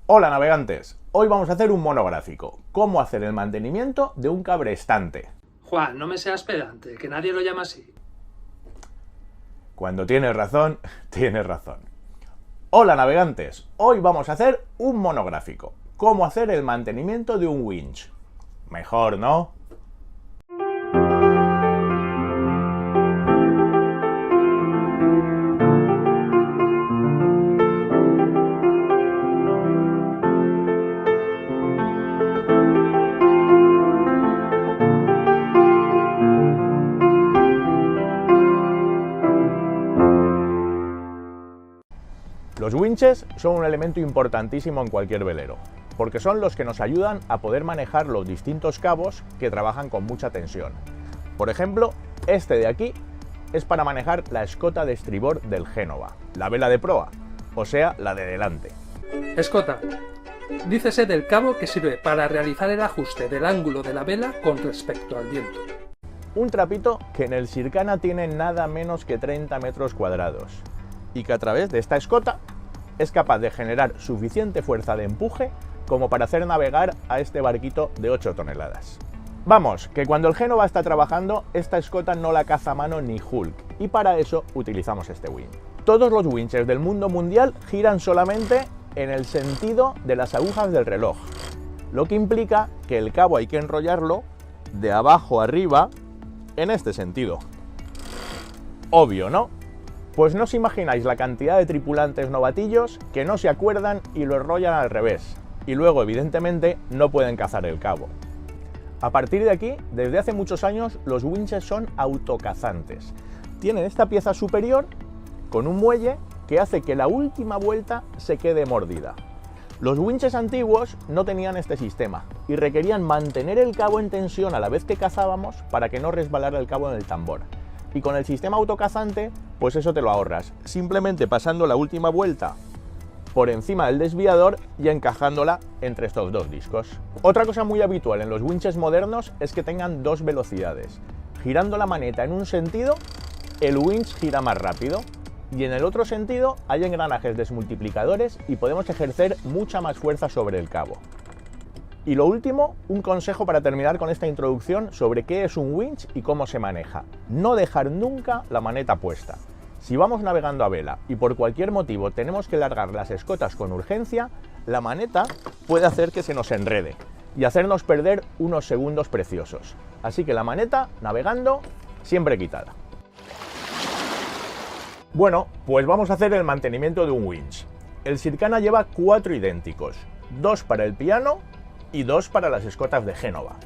Hola navegantes, hoy vamos a hacer un monográfico, cómo hacer el mantenimiento de un cabrestante. Juan, no me seas pedante, que nadie lo llama así. Cuando tienes razón, tienes razón. Hola navegantes, hoy vamos a hacer un monográfico, cómo hacer el mantenimiento de un winch. Mejor, ¿no? Los winches son un elemento importantísimo en cualquier velero, porque son los que nos ayudan a poder manejar los distintos cabos que trabajan con mucha tensión. Por ejemplo, este de aquí es para manejar la escota de estribor del Génova, la vela de proa, o sea, la de delante. Escota. Dícese del cabo que sirve para realizar el ajuste del ángulo de la vela con respecto al viento. Un trapito que en el Sircana tiene nada menos que 30 metros cuadrados y que a través de esta escota es capaz de generar suficiente fuerza de empuje como para hacer navegar a este barquito de 8 toneladas. Vamos, que cuando el Génova está trabajando, esta escota no la caza a mano ni Hulk, y para eso utilizamos este winch. Todos los winches del mundo mundial giran solamente en el sentido de las agujas del reloj, lo que implica que el cabo hay que enrollarlo de abajo a arriba en este sentido. Obvio, ¿no? Pues no os imagináis la cantidad de tripulantes novatillos que no se acuerdan y lo enrollan al revés, y luego evidentemente no pueden cazar el cabo. A partir de aquí, desde hace muchos años, los winches son autocazantes. Tienen esta pieza superior con un muelle que hace que la última vuelta se quede mordida. Los winches antiguos no tenían este sistema y requerían mantener el cabo en tensión a la vez que cazábamos para que no resbalara el cabo en el tambor. Y con el sistema autocazante, pues eso te lo ahorras, simplemente pasando la última vuelta por encima del desviador y encajándola entre estos dos discos. Otra cosa muy habitual en los winches modernos es que tengan dos velocidades. Girando la maneta en un sentido, el winch gira más rápido, y en el otro sentido hay engranajes desmultiplicadores y podemos ejercer mucha más fuerza sobre el cabo. Y lo último, un consejo para terminar con esta introducción sobre qué es un winch y cómo se maneja. No dejar nunca la maneta puesta. Si vamos navegando a vela y por cualquier motivo tenemos que largar las escotas con urgencia, la maneta puede hacer que se nos enrede y hacernos perder unos segundos preciosos. Así que la maneta, navegando, siempre quitada. Bueno, pues vamos a hacer el mantenimiento de un winch. El Sircana lleva 4 idénticos, 2 para el piano y 2 para las escotas de Génova.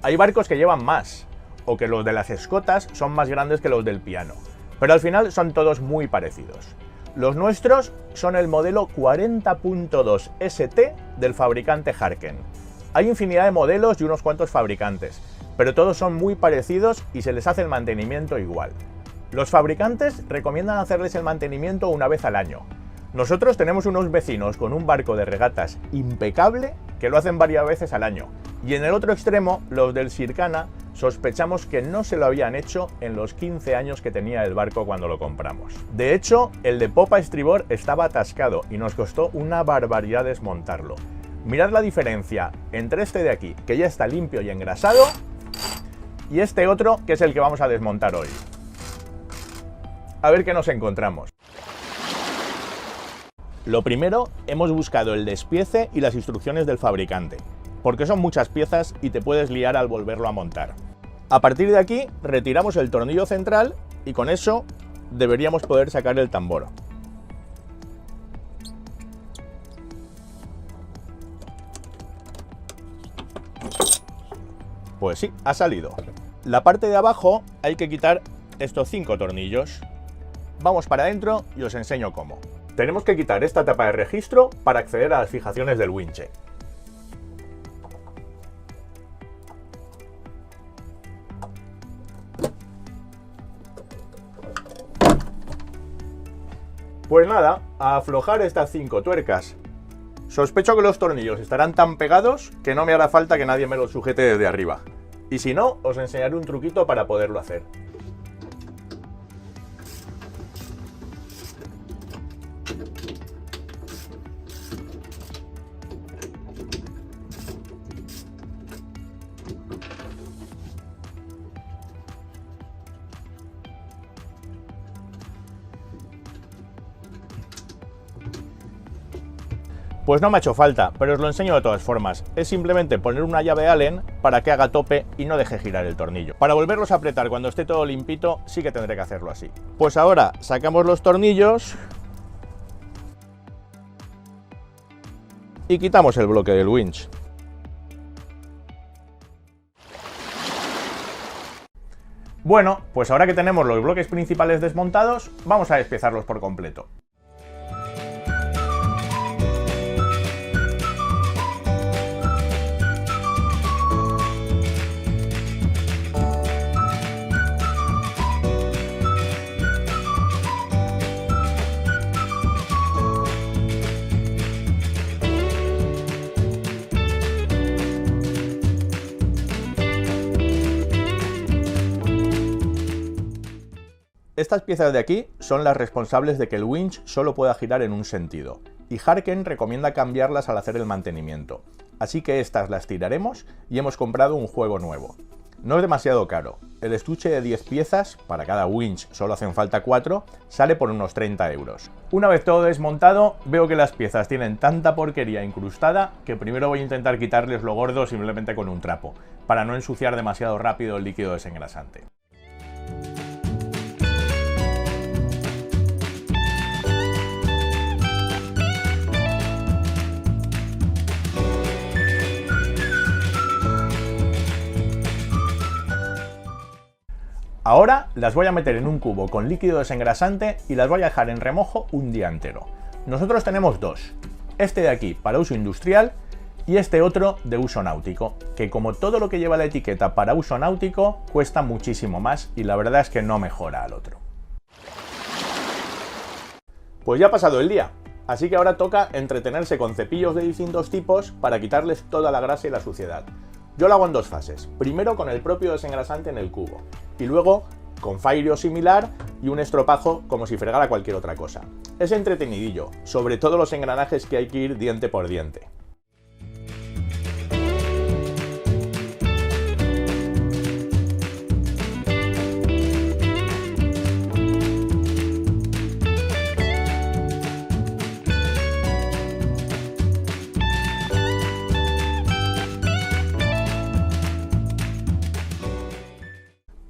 Hay barcos que llevan más, o que los de las escotas son más grandes que los del piano, pero al final son todos muy parecidos. Los nuestros son el modelo 40.2 ST del fabricante Harken. Hay infinidad de modelos y unos cuantos fabricantes, pero todos son muy parecidos y se les hace el mantenimiento igual. Los fabricantes recomiendan hacerles el mantenimiento una vez al año. Nosotros tenemos unos vecinos con un barco de regatas impecable que lo hacen varias veces al año. Y en el otro extremo, los del Sircana, sospechamos que no se lo habían hecho en los 15 años que tenía el barco cuando lo compramos. De hecho, el de popa estribor estaba atascado y nos costó una barbaridad desmontarlo. Mirad la diferencia entre este de aquí, que ya está limpio y engrasado, y este otro, que es el que vamos a desmontar hoy. A ver qué nos encontramos. Lo primero, hemos buscado el despiece y las instrucciones del fabricante, porque son muchas piezas y te puedes liar al volverlo a montar. A partir de aquí, retiramos el tornillo central y con eso deberíamos poder sacar el tambor. Pues sí, ha salido. La parte de abajo hay que quitar estos 5 tornillos. Vamos para adentro y os enseño cómo. Tenemos que quitar esta tapa de registro para acceder a las fijaciones del winche. Pues nada, a aflojar estas 5 tuercas. Sospecho que los tornillos estarán tan pegados que no me hará falta que nadie me los sujete desde arriba. Y si no, os enseñaré un truquito para poderlo hacer. Pues no me ha hecho falta, pero os lo enseño de todas formas. Es simplemente poner una llave Allen para que haga tope y no deje girar el tornillo. Para volverlos a apretar cuando esté todo limpito, sí que tendré que hacerlo así. Pues ahora sacamos los tornillos y quitamos el bloque del winch. Bueno, pues ahora que tenemos los bloques principales desmontados, vamos a despiezarlos por completo. Estas piezas de aquí son las responsables de que el winch solo pueda girar en un sentido, y Harken recomienda cambiarlas al hacer el mantenimiento, así que estas las tiraremos y hemos comprado un juego nuevo. No es demasiado caro, el estuche de 10 piezas, para cada winch solo hacen falta 4, sale por unos 30 euros. Una vez todo desmontado, veo que las piezas tienen tanta porquería incrustada que primero voy a intentar quitarles lo gordo simplemente con un trapo, para no ensuciar demasiado rápido el líquido desengrasante. Ahora las voy a meter en un cubo con líquido desengrasante y las voy a dejar en remojo un día entero. Nosotros tenemos dos, este de aquí para uso industrial y este otro de uso náutico, que como todo lo que lleva la etiqueta para uso náutico cuesta muchísimo más y la verdad es que no mejora al otro. Pues ya ha pasado el día, así que ahora toca entretenerse con cepillos de distintos tipos para quitarles toda la grasa y la suciedad. Yo lo hago en dos fases, primero con el propio desengrasante en el cubo y luego con Fairy o similar y un estropajo como si fregara cualquier otra cosa. Es entretenidillo, sobre todo los engranajes que hay que ir diente por diente.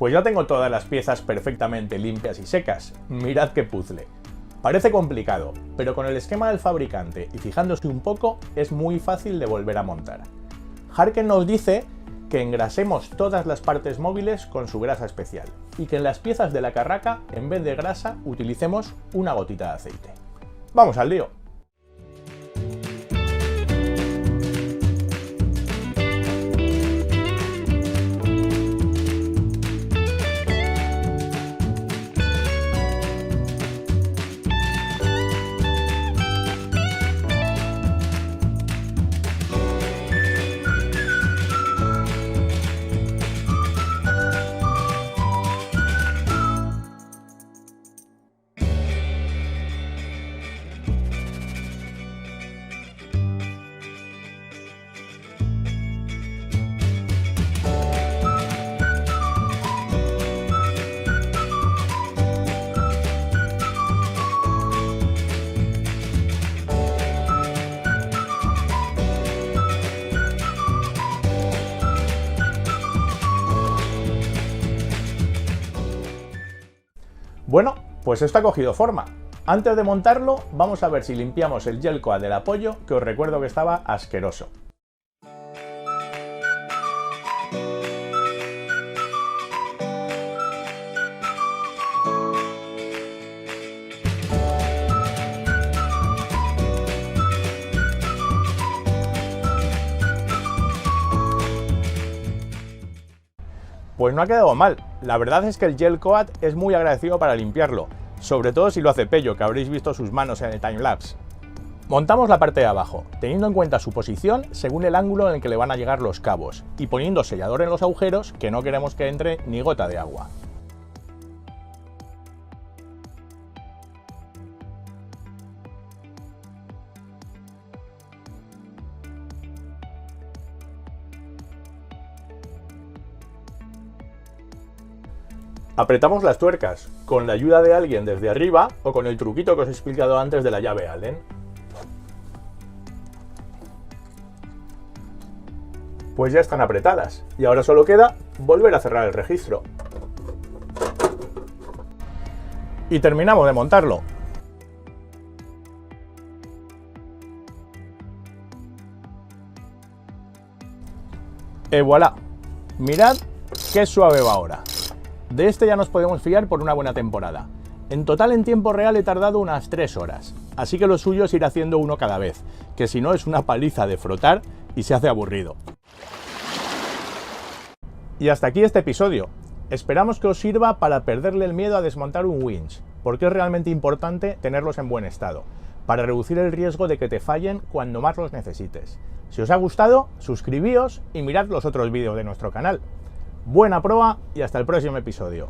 Pues ya tengo todas las piezas perfectamente limpias y secas. Mirad qué puzzle. Parece complicado, pero con el esquema del fabricante y fijándose un poco, es muy fácil de volver a montar. Harken nos dice que engrasemos todas las partes móviles con su grasa especial y que en las piezas de la carraca, en vez de grasa, utilicemos una gotita de aceite. ¡Vamos al lío! Bueno, pues esto ha cogido forma. Antes de montarlo, vamos a ver si limpiamos el gel coat del apoyo, que os recuerdo que estaba asqueroso. Pues no ha quedado mal. La verdad es que el gel coat es muy agradecido para limpiarlo, sobre todo si lo hace Pello, que habréis visto sus manos en el timelapse. Montamos la parte de abajo, teniendo en cuenta su posición según el ángulo en el que le van a llegar los cabos, y poniendo sellador en los agujeros, que no queremos que entre ni gota de agua. Apretamos las tuercas, con la ayuda de alguien desde arriba o con el truquito que os he explicado antes de la llave Allen. Pues ya están apretadas y ahora solo queda volver a cerrar el registro. Y terminamos de montarlo. Et voilà. Mirad qué suave va ahora. De este ya nos podemos fiar por una buena temporada. En total en tiempo real he tardado unas 3 horas, así que lo suyo es ir haciendo uno cada vez, que si no es una paliza de frotar y se hace aburrido. Y hasta aquí este episodio. Esperamos que os sirva para perderle el miedo a desmontar un winch, porque es realmente importante tenerlos en buen estado, para reducir el riesgo de que te fallen cuando más los necesites. Si os ha gustado, suscribíos y mirad los otros vídeos de nuestro canal. Buena proa y hasta el próximo episodio.